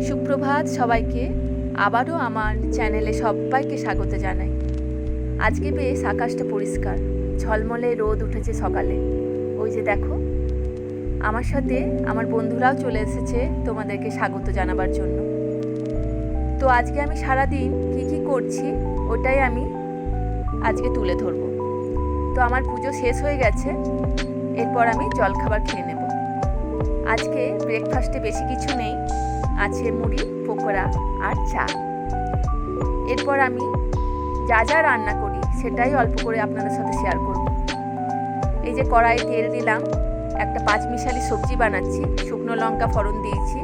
সুপ্রভাত সবাইকে, আবারও আমার চ্যানেলে সবাইকে স্বাগত জানাই। আজকে বেশ আকাশটা পরিষ্কার, ঝলমলে রোদ উঠেছে সকালে। ওই যে দেখো, আমার সাথে আমার বন্ধুরাও চলে এসেছে তোমাদেরকে স্বাগত জানাবার জন্য। তো আজকে আমি সারাদিন কি করছি ওটাই আমি আজকে তুলে ধরব। তো আমার পুজো শেষ হয়ে গেছে, এরপর আমি জলখাবার খেয়ে নেব। আজকে ব্রেকফাস্টে বেশি কিছু নেই, আছে মুড়ি, পকোড়া আর চা। এরপর আমি যা যা রান্না করি সেটাই অল্প করে আপনাদের সাথে শেয়ার করব। এই যে কড়াইয়ে তেল দিলাম, একটা পাঁচমিশালি সবজি বানাচ্ছি, শুকনো লঙ্কা ফোড়ন দিয়েছি,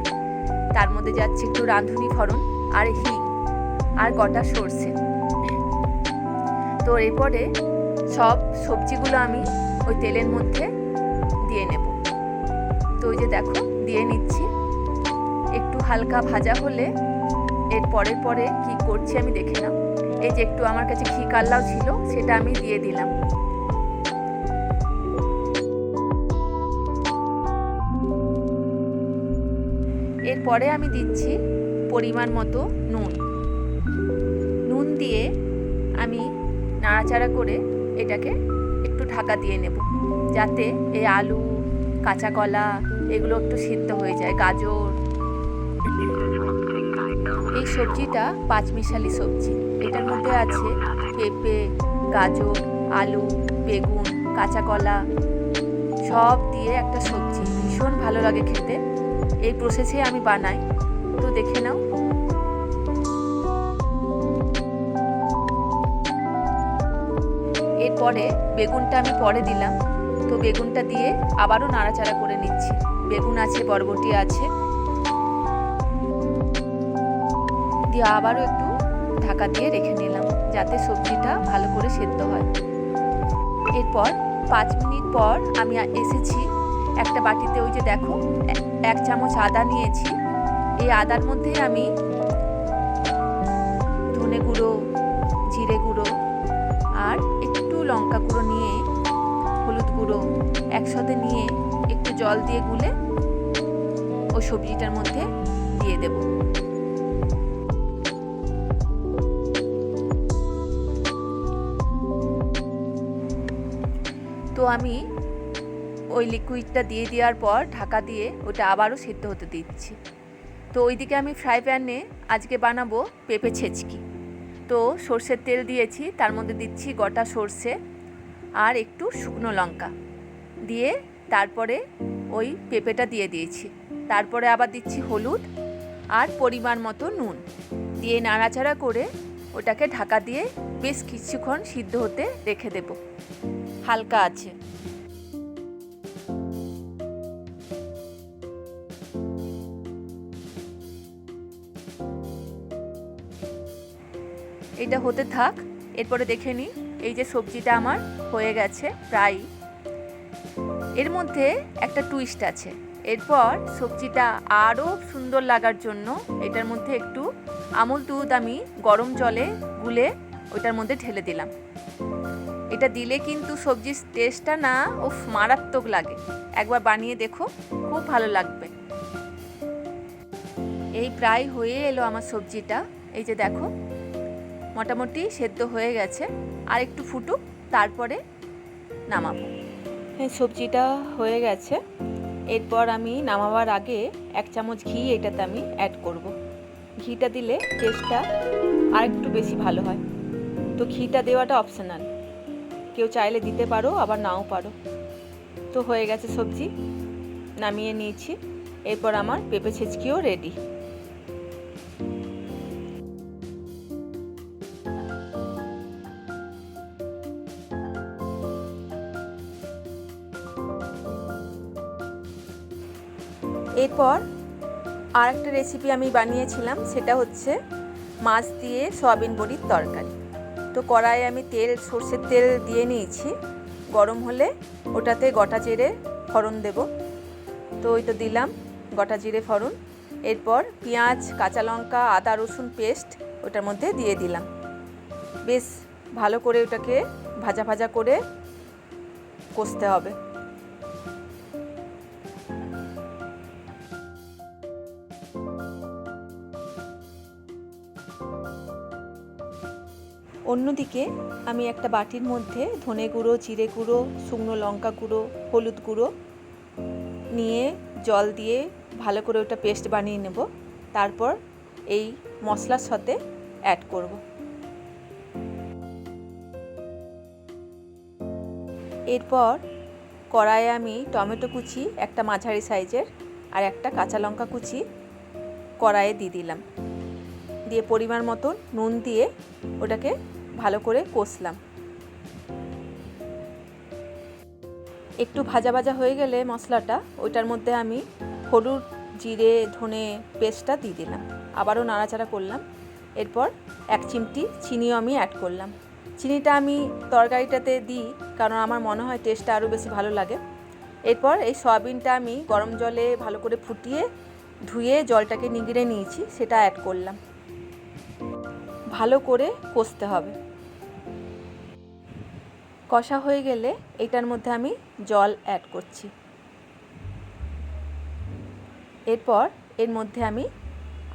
তার মধ্যে যাচ্ছে একটু রাঁধুনি ফোড়ন আর হিং আর গোটা সর্ষে। তো এরপরে সব সবজিগুলো আমি ওই তেলের মধ্যে দিয়ে নেব। তো ওই যে দেখো দিয়ে নিচ্ছি, একটু হালকা ভাজা হলে এর পরে কি করছি আমি দেখে নাও। এই যে একটু আমার কাছে ঘি কাল্লাও ছিল, সেটা আমি দিয়ে দিলাম। এরপরে আমি দিচ্ছি পরিমাণ মতো নুন দিয়ে আমি নাড়াচাড়া করে এটাকে একটু ঢাকা দিয়ে নেব, যাতে এই আলু, কাঁচা কলা এগুলো একটু সিদ্ধ হয়ে যায়, গাজর। এই সবজিটা পাঁচমিশালি সবজি, এটার মধ্যে আছে পেঁপে, গাজর, আলু, বেগুন, কাঁচা কলা সব দিয়ে একটা সবজি, ভীষণ ভালো লাগে খেতে। এই প্রসেসে আমি বানাই, তো দেখে নাও। এরপরে বেগুনটা আমি পরে দিলাম, তো বেগুনটা দিয়ে আবারও নাড়াচাড়া করে নিচ্ছি। বেগুন আছে, বরবটি আছে, দিয়ে আবারও একটু ঢাকা দিয়ে রেখে নিলাম, যাতে সবজিটা ভালো করে সেদ্ধ হয়। এরপর 5 মিনিট পর আমি এসেছি একটা বাটিতে। ওই যে দেখো 1 চামচ আদা নিয়েছি। এই আদার মধ্যে আমি ধনে গুঁড়ো, জিরে গুঁড়ো আর একটু লঙ্কা গুঁড়ো নিয়ে, হলুদ গুঁড়ো একসাথে নিয়ে একটু জল দিয়ে গুলে ওই সবজিটার মধ্যে দিয়ে দেব। তো আমি ওই লিকুইডটা দিয়ে দেওয়ার পর ঢাকা দিয়ে ওটা আবারও সিদ্ধ হতে দিচ্ছি। তো ওইদিকে আমি ফ্রাই প্যানে আজকে বানাবো পেঁপে ছেচকি। তো সর্ষের তেল দিয়েছি, তার মধ্যে দিচ্ছি গোটা সর্ষে আর একটু শুকনো লঙ্কা দিয়ে তারপরে ওই পেঁপেটা দিয়ে দিয়েছি। তারপরে আবার দিচ্ছি হলুদ আর পরিমাণ মতো নুন দিয়ে নাড়াচাড়া করে ওটাকে ঢাকা দিয়ে বেশ কিছুক্ষণ সিদ্ধ হতে রেখে দেব, হালকা আছে। এটা হতে থাক, এরপরে দেখে নিই। এই যে সবজিটা আমার হয়ে গেছে প্রায়। এর মধ্যে একটা টুইস্ট আছে। এরপর সবজিটা আরও সুন্দর লাগার জন্য এটার মধ্যে একটু আমুল দুধ আমি গরম জলে গুলে ওটার মধ্যে ঢেলে দিলাম। এটা দিলে কিন্তু সবজির টেস্টটা না মারাত্মক লাগে। একবার বানিয়ে দেখো, খুব ভালো লাগবে। এই প্রায় হয়ে এলো আমার সবজিটা। এই যে দেখো মোটামুটি সেদ্ধ হয়ে গেছে, আর একটু ফুটুক, তারপরে নামাবো। এই সবজিটা হয়ে গেছে। এরপর আমি নামাবার আগে 1 চামচ ঘি এটাতে আমি অ্যাড করব। ঘিটা দিলে টেস্টটা আর একটু বেশি ভালো হয়। তো ঘিটা দেওয়াটা অপশনাল, কেউ চাইলে দিতে পারো, আবার নাও পারো। তো হয়ে গেছে সবজি, নামিয়ে নিয়েছি। এরপর আমার পেঁপে ছেচকিও রেডি। এরপর আর একটা রেসিপি আমি বানিয়েছিলাম, সেটা হচ্ছে মাছ দিয়ে সয়াবিন বড়ির তরকারি। তো কড়াইয়ে আমি সর্ষের তেল দিয়ে নিয়েছি, গরম হলে ওটাতে গোটা জিরে ফোড়ন দেব। তো ওই তো দিলাম গোটা জিরে ফোড়ন। এরপর পেঁয়াজ, কাঁচা লঙ্কা, আদা রসুন পেস্ট ওটার মধ্যে দিয়ে দিলাম। বেশ ভালো করে ওটাকে ভাজা ভাজা করে কষতে হবে। অন্যদিকে আমি একটা বাটির মধ্যে ধনে গুঁড়ো, জিরে গুঁড়ো, শুকনো লঙ্কা গুঁড়ো, হলুদ গুঁড়ো নিয়ে জল দিয়ে ভালো করে ওটা পেস্ট বানিয়ে নেব। তারপর এই মশলার সাথে অ্যাড করব। এরপর কড়াইয়ে আমি টমেটো কুচি একটা মাঝারি সাইজের আর একটা কাঁচা লঙ্কা কুচি কড়াইয়ে দিয়ে দিলাম। দিয়ে পরিমাণ মতো নুন দিয়ে ওটাকে ভালো করে কষলাম। একটু ভাজা ভাজা হয়ে গেলে মশলাটা, ওইটার মধ্যে আমি হলুদ, জিরে, ধনে পেস্টটা দিয়ে দিলাম। আবারও নাড়াচাড়া করলাম। এরপর 1 চিমটি চিনিও আমি অ্যাড করলাম। চিনিটা আমি তরকারিটাতে দিই কারণ আমার মনে হয় টেস্টটা আরও বেশি ভালো লাগে। এরপর এই সয়াবিনটা আমি গরম জলে ভালো করে ফুটিয়ে ধুয়ে জলটাকে নিগড়ে নিয়েছি, সেটা অ্যাড করলাম। ভালো করে কষতে হবে। কষা হয়ে গেলে এটার মধ্যে আমি জল অ্যাড করছি। এরপর এর মধ্যে আমি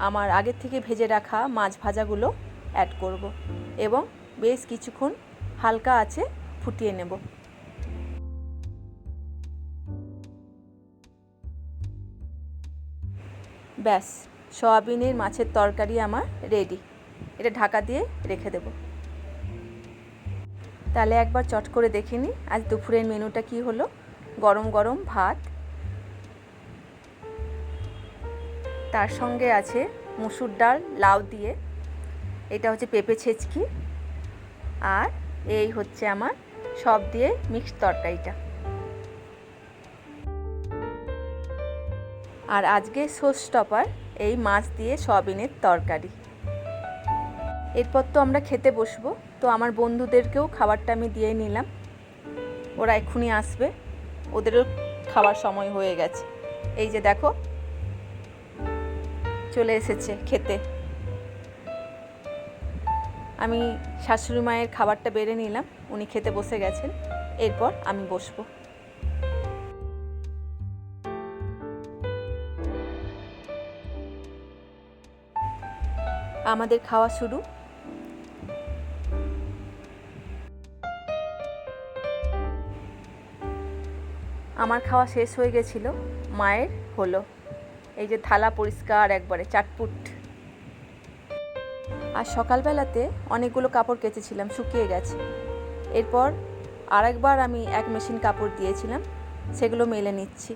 আমার আগের থেকে ভেজে রাখা মাছ ভাজাগুলো অ্যাড করব এবং বেশ কিছুক্ষণ হালকা আঁচে ফুটিয়ে নেব। ব্যাস, সয়াবিনের মাছের তরকারি আমার রেডি। এটা ঢাকা দিয়ে রেখে দেব। তাহলে একবার চট করে দেখে নিই আজ দুপুরের মেনুটা কি হলো। গরম গরম ভাত, তার সঙ্গে আছে মুসুর ডাল লাউ দিয়ে, এটা হচ্ছে পেঁপে ছেচকি, আর এই হচ্ছে আমার সব দিয়ে মিক্সড তরকারিটা। আর আজকে শো স্টপার এই মাছ দিয়ে সয়াবিনের তরকারি। এরপর তো আমরা খেতে বসবো, তো আমার বন্ধুদেরকেও খাবারটা আমি দিয়ে নিলাম। ওরা এক্ষুনি আসবে, ওদেরও খাবার সময় হয়ে গেছে। এই যে দেখো চলে এসেছে খেতে। আমি শাশুড়ি মায়ের খাবারটা বেড়ে নিলাম, উনি খেতে বসে গেছেন। এরপর আমি বসবো। আমাদের খাওয়া শুরু। আমার খাওয়া শেষ হয়ে গেছিল, মায়ের হলো। এই যে থালা পরিষ্কার একবারে চাটপুট। আর সকালবেলাতে অনেকগুলো কাপড় কেচেছিলাম, শুকিয়ে গেছে। এরপর আরেকবার আমি 1 মেশিন কাপড় দিয়েছিলাম, সেগুলো মেলে নিচ্ছি।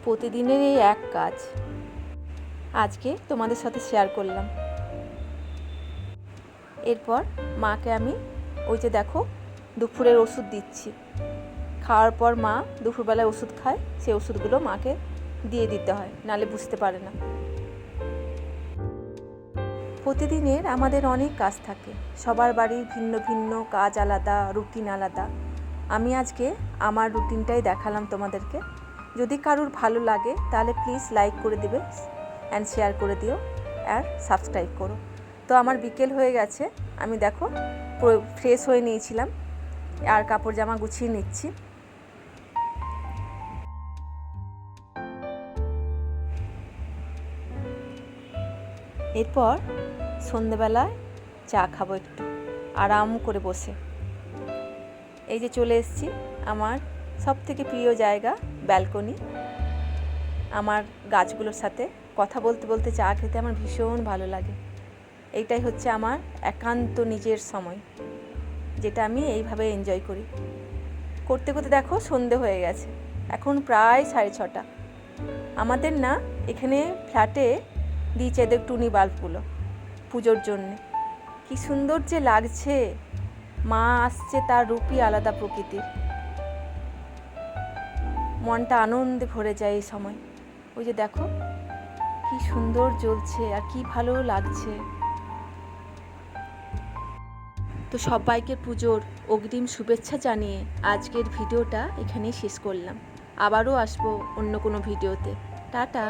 প্রতিদিনের এই এক কাজ আজকে তোমাদের সাথে শেয়ার করলাম। এরপর মাকে আমি ওই যে দেখো দুপুরের ওষুধ দিচ্ছি। খাওয়ার পর মা দুপুরবেলায় ওষুধ খায়, সেই ওষুধগুলো মাকে দিয়ে দিতে হয়, নালে বুঝতে পারে না। প্রতিদিনের আমাদের অনেক কাজ থাকে, সবার বাড়ির ভিন্ন ভিন্ন কাজ আলাদা, রুটিন আলাদা। আমি আজকে আমার রুটিনটাই দেখালাম তোমাদেরকে। যদি কারুর ভালো লাগে তাহলে প্লিজ লাইক করে দিবে অ্যান্ড শেয়ার করে দিও আর সাবস্ক্রাইব করো। তো আমার বিকেল হয়ে গেছে, আমি দেখো পুরো ফ্রেশ হয়ে নিয়েছিলাম আর কাপড় জামা গুছিয়ে নিচ্ছি। এরপর সন্ধেবেলায় চা খাবো একটু আরাম করে বসে। এই যে চলে এসেছি আমার সবথেকে প্রিয় জায়গা, ব্যালকনি। আমার গাছগুলোর সাথে কথা বলতে বলতে চা খেতে আমার ভীষণ ভালো লাগে। এইটাই হচ্ছে আমার একান্ত নিজের সময়, যেটা আমি এইভাবে এনজয় করি। করতে করতে দেখো সন্ধে হয়ে গেছে, এখন প্রায় 6:30। আমাদের না এখানে ফ্ল্যাটে দিয়েছে এদের টুনি বাল্বগুলো পুজোর জন্যে। কি সুন্দর যে লাগছে, মা আসছে, তার রূপই আলাদা প্রকৃতির। মনটা আনন্দে ভরে যায় এই সময়। ওই যে দেখো কি সুন্দর জ্বলছে আর কি ভালো লাগছে। তো সবাইকে পুজোর অগ্রিম শুভেচ্ছা জানিয়ে আজকের ভিডিওটা এখানেই শেষ করলাম। আবারও আসবো অন্য কোনো ভিডিওতে। টাটা।